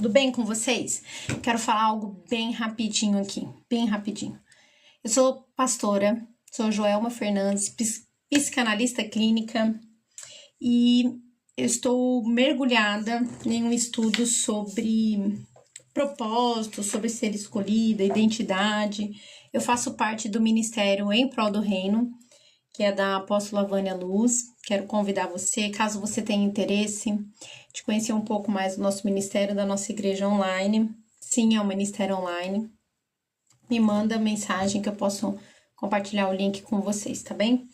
Tudo bem com vocês? Quero falar algo bem rapidinho aqui, bem rapidinho. Eu sou pastora, sou Joelma Fernandes, psicanalista clínica e eu estou mergulhada em um estudo sobre propósito, sobre ser escolhida, identidade. Eu faço parte do Ministério Em Prol do Reino, que é da apóstola Vânia Luz. Quero convidar você, caso você tenha interesse, de conhecer um pouco mais do nosso ministério, da nossa igreja online. Sim, é um ministério online. Me manda mensagem que eu posso compartilhar o link com vocês, tá bem?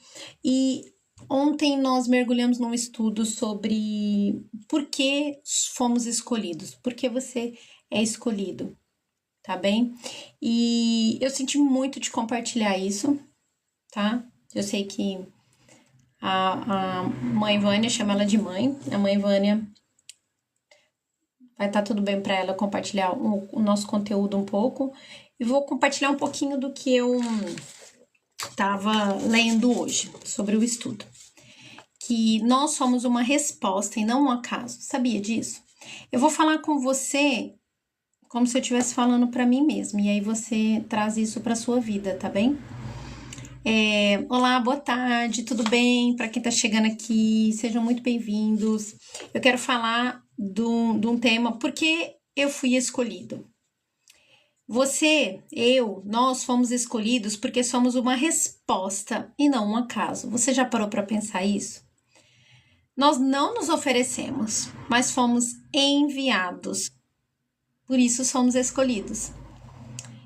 E ontem nós mergulhamos num estudo sobre por que fomos escolhidos, por que você é escolhido, tá bem? E eu senti muito de compartilhar isso, tá? Eu sei que a mãe Vânia, chama ela de mãe, a mãe Vânia, vai estar tudo bem para ela compartilhar o nosso conteúdo um pouco. E vou compartilhar um pouquinho do que eu estava lendo hoje sobre o estudo. Que nós somos uma resposta e não um acaso. Sabia disso? Eu vou falar com você como se eu estivesse falando para mim mesma. E aí você traz isso para sua vida, tá bem? Olá, boa tarde, tudo bem? Para quem está chegando aqui, sejam muito bem-vindos. Eu quero falar de um tema, por que eu fui escolhido? Você, eu, nós fomos escolhidos porque somos uma resposta e não um acaso. Você já parou para pensar isso? Nós não nos oferecemos, mas fomos enviados. Por isso somos escolhidos.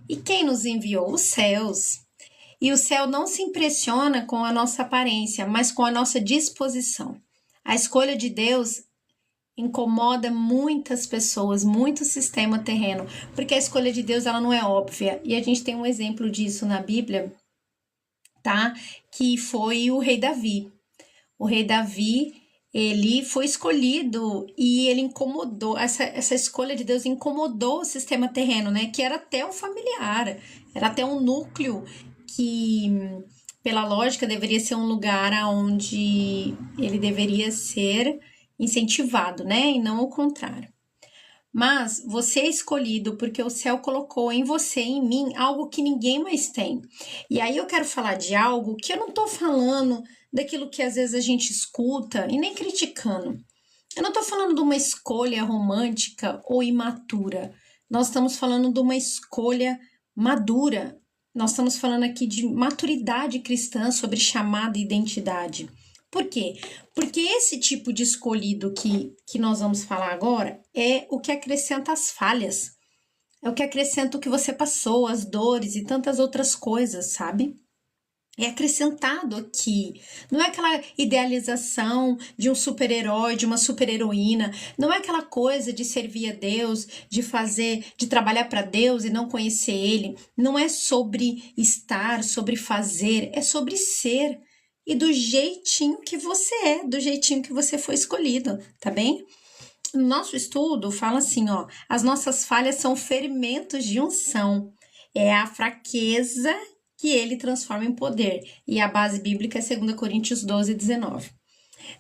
E quem nos enviou? Os céus. E o céu não se impressiona com a nossa aparência, mas com a nossa disposição. A escolha de Deus incomoda muitas pessoas, muito sistema terreno, porque a escolha de Deus ela não é óbvia. E a gente tem um exemplo disso na Bíblia, tá? Que foi o rei Davi. O rei Davi, ele foi escolhido e ele incomodou, essa escolha de Deus incomodou o sistema terreno, né? Que era até um familiar, era até um núcleo que, pela lógica, deveria ser um lugar onde ele deveria ser incentivado, né? E não o contrário. Mas você é escolhido porque o céu colocou em você, em mim, algo que ninguém mais tem. E aí eu quero falar de algo que eu não tô falando daquilo que às vezes a gente escuta e nem criticando. Eu não tô falando de uma escolha romântica ou imatura. Nós estamos falando de uma escolha madura. Nós estamos falando aqui de maturidade cristã sobre chamada e identidade. Por quê? Porque esse tipo de escolhido que nós vamos falar agora é o que acrescenta as falhas. É o que acrescenta o que você passou, as dores e tantas outras coisas, sabe? É acrescentado aqui. Não é aquela idealização de um super-herói, de uma super-heroína. Não é aquela coisa de servir a Deus, de fazer, de trabalhar para Deus e não conhecer Ele. Não é sobre estar, sobre fazer, é sobre ser. E do jeitinho que você é, do jeitinho que você foi escolhido, tá bem? No nosso estudo fala assim, ó, as nossas falhas são ferimentos de unção. É a fraqueza que ele transforma em poder. E a base bíblica é 2 Coríntios 12, 19.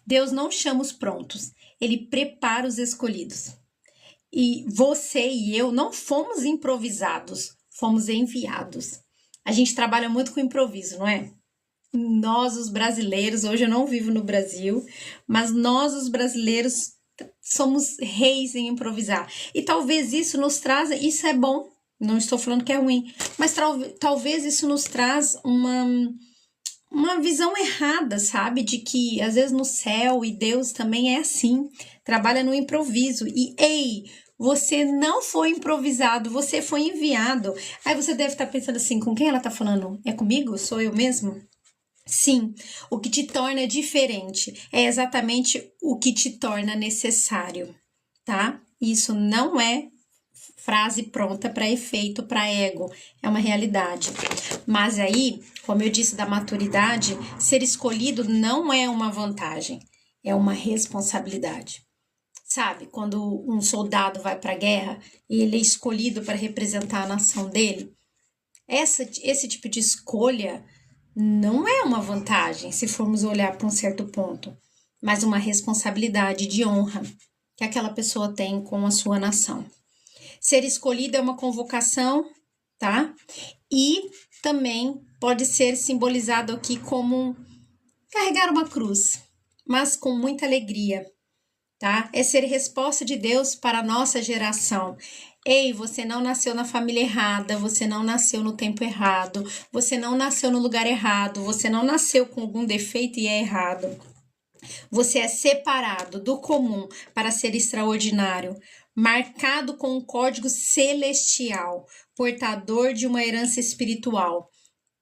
Deus não chama os prontos, ele prepara os escolhidos. E você e eu não fomos improvisados, fomos enviados. A gente trabalha muito com improviso, não é? Nós, os brasileiros, hoje eu não vivo no Brasil, mas nós, os brasileiros, somos reis em improvisar. E talvez isso nos traza, isso é bom, não estou falando que é ruim, mas talvez isso nos traz uma visão errada, sabe? De que às vezes no céu e Deus também é assim, trabalha no improviso. E ei, você não foi improvisado, você foi enviado. Aí você deve estar pensando assim, com quem ela está falando? É comigo? Sou eu mesmo? Sim, o que te torna diferente é exatamente o que te torna necessário, tá? Isso não é frase pronta para efeito, para ego, é uma realidade. Mas aí, como eu disse da maturidade, ser escolhido não é uma vantagem, é uma responsabilidade. Sabe, quando um soldado vai para a guerra e ele é escolhido para representar a nação dele, esse tipo de escolha não é uma vantagem, se formos olhar para um certo ponto, mas uma responsabilidade de honra que aquela pessoa tem com a sua nação. Ser escolhido é uma convocação, tá? E também pode ser simbolizado aqui como carregar uma cruz, mas com muita alegria, tá? É ser resposta de Deus para a nossa geração. Ei, você não nasceu na família errada, você não nasceu no tempo errado, você não nasceu no lugar errado, você não nasceu com algum defeito e é errado. Você é separado do comum para ser extraordinário, marcado com um código celestial, portador de uma herança espiritual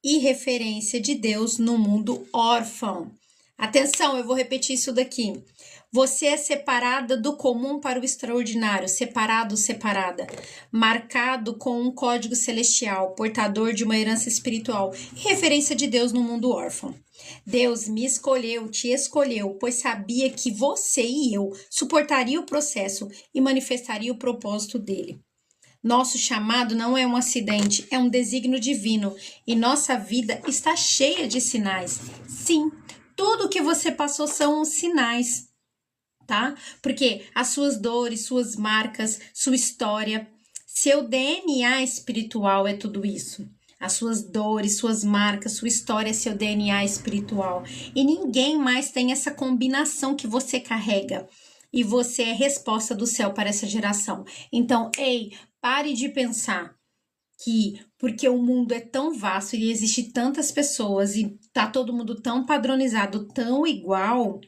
e referência de Deus no mundo órfão. Atenção, eu vou repetir isso daqui. Você é separada do comum para o extraordinário, separado, separada, marcado com um código celestial, portador de uma herança espiritual e referência de Deus no mundo órfão. Deus me escolheu, te escolheu, pois sabia que você e eu suportaria o processo e manifestaria o propósito dele. Nosso chamado não é um acidente, é um desígnio divino e nossa vida está cheia de sinais. Sim, tudo que você passou são sinais, tá? Porque as suas dores, suas marcas, sua história, seu DNA espiritual é tudo isso. As suas dores, suas marcas, sua história é seu DNA espiritual. E ninguém mais tem essa combinação que você carrega. E você é resposta do céu para essa geração. Então, ei, pare de pensar que porque o mundo é tão vasto e existe tantas pessoas e tá todo mundo tão padronizado, tão igual,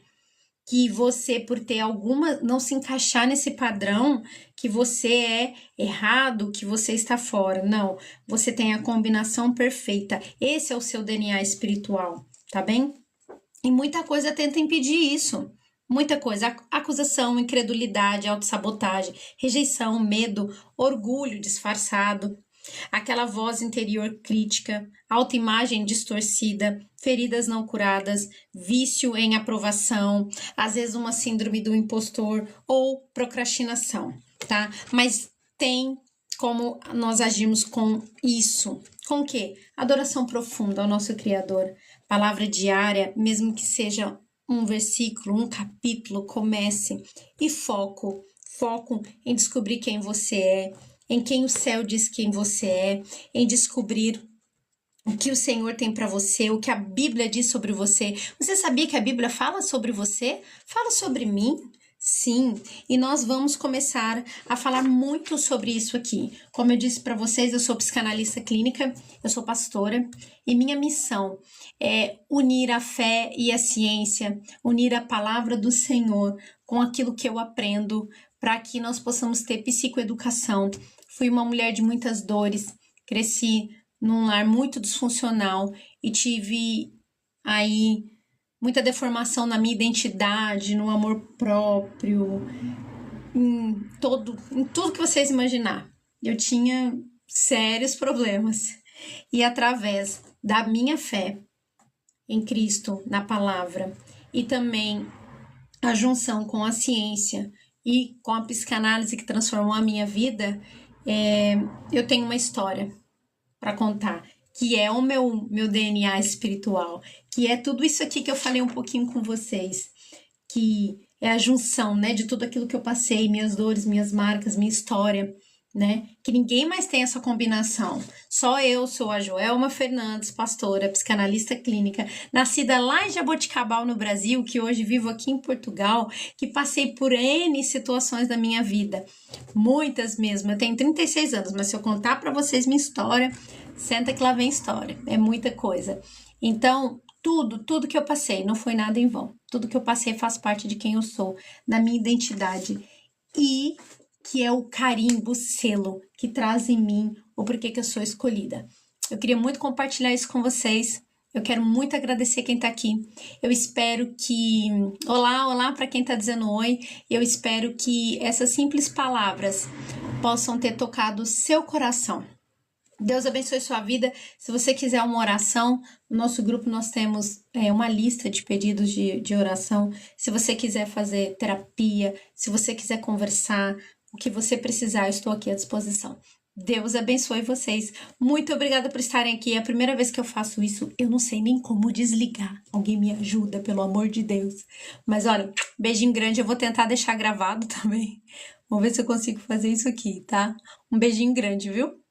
que você, por ter alguma, não se encaixar nesse padrão, que você é errado, que você está fora. Não, você tem a combinação perfeita. Esse é o seu DNA espiritual, tá bem? E muita coisa tenta impedir isso. Muita coisa, acusação, incredulidade, autossabotagem, rejeição, medo, orgulho disfarçado, aquela voz interior crítica, autoimagem distorcida, feridas não curadas, vício em aprovação, às vezes uma síndrome do impostor ou procrastinação, tá? Mas tem como nós agimos com isso. Com o quê? Adoração profunda ao nosso Criador, palavra diária, mesmo que seja um versículo, um capítulo, comece e foco em descobrir quem você é, em quem o céu diz quem você é, em descobrir o que o Senhor tem para você, o que a Bíblia diz sobre você. Você sabia que a Bíblia fala sobre você? Fala sobre mim? Sim, e nós vamos começar a falar muito sobre isso aqui. Como eu disse para vocês, eu sou psicanalista clínica, eu sou pastora e minha missão é unir a fé e a ciência, unir a palavra do Senhor com aquilo que eu aprendo para que nós possamos ter psicoeducação. Fui uma mulher de muitas dores, cresci num lar muito disfuncional e tive aí muita deformação na minha identidade, no amor próprio, em tudo que vocês imaginar. Eu tinha sérios problemas. E através da minha fé em Cristo, na palavra, e também a junção com a ciência e com a psicanálise que transformou a minha vida, eu tenho uma história para contar, que é o meu DNA espiritual, que é tudo isso aqui que eu falei um pouquinho com vocês, que é a junção, né, de tudo aquilo que eu passei, minhas dores, minhas marcas, minha história, né, que ninguém mais tem essa combinação. Só eu sou a Joelma Fernandes, pastora, psicanalista clínica, nascida lá em Jaboticabal, no Brasil, que hoje vivo aqui em Portugal, que passei por N situações da minha vida, muitas mesmo. Eu tenho 36 anos, mas se eu contar para vocês minha história, senta que lá vem história, é muita coisa. Então, tudo que eu passei não foi nada em vão. Tudo que eu passei faz parte de quem eu sou, da minha identidade. E que é o carimbo, o selo que traz em mim o porquê que eu sou escolhida. Eu queria muito compartilhar isso com vocês. Eu quero muito agradecer quem tá aqui. Eu espero que... Olá para quem tá dizendo oi. Eu espero que essas simples palavras possam ter tocado o seu coração. Deus abençoe sua vida. Se você quiser uma oração, no nosso grupo nós temos uma lista de pedidos de oração. Se você quiser fazer terapia, se você quiser conversar, o que você precisar, eu estou aqui à disposição. Deus abençoe vocês. Muito obrigada por estarem aqui. É a primeira vez que eu faço isso. Eu não sei nem como desligar. Alguém me ajuda, pelo amor de Deus. Mas olha, beijinho grande. Eu vou tentar deixar gravado também. Vamos ver se eu consigo fazer isso aqui, tá? Um beijinho grande, viu?